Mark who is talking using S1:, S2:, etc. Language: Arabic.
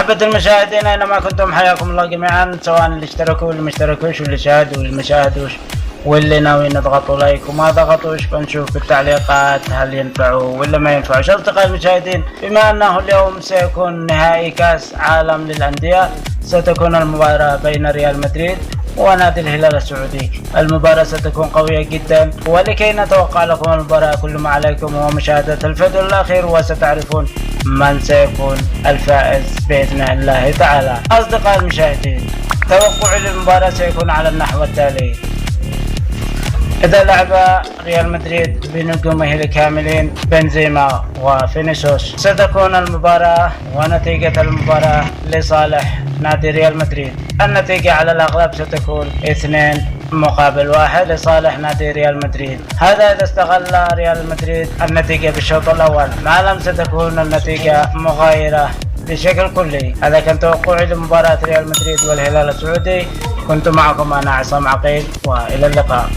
S1: محبة المشاهدين أينما كنتم حياكم الله جميعا، سواء اللي اشتركوا واللي ما اشتركوش واللي شاهدوا واللي ما شاهدوش واللي ناويين يضغطوا لايك وما ضغطوش، بنشوف بالتعليقات هل ينفعوا ولا ما ينفعوش. أصدقائي المشاهدين، بما أنه اليوم سيكون نهائي كأس عالم للأندية، ستكون المباراة بين ريال مدريد ونادي الهلال السعودي. المباراة ستكون قوية جدا، ولكي نتوقع لكم المباراة كل ما عليكم هو مشاهدة الفيديو الأخير وستعرفون من سيكون الفائز بإذن الله تعالى. أصدقائي المشاهدين، توقعي للمباراة سيكون على النحو التالي: إذا لعب ريال مدريد بنجومه الكاملين بنزيما وفينيسيوس، ستكون المباراة ونتيجة المباراة لصالح نادي ريال مدريد. النتيجة على الأغلب ستكون 2-1 لصالح نادي ريال مدريد. هذا إذا استغل ريال مدريد النتيجة بالشوط الأول، ما لم ستكون النتيجة مغايرة بشكل كلي. هذا كان توقعي لمباراة ريال مدريد والهلال السعودي. كنت معكم أنا عصام عقيل، وإلى اللقاء.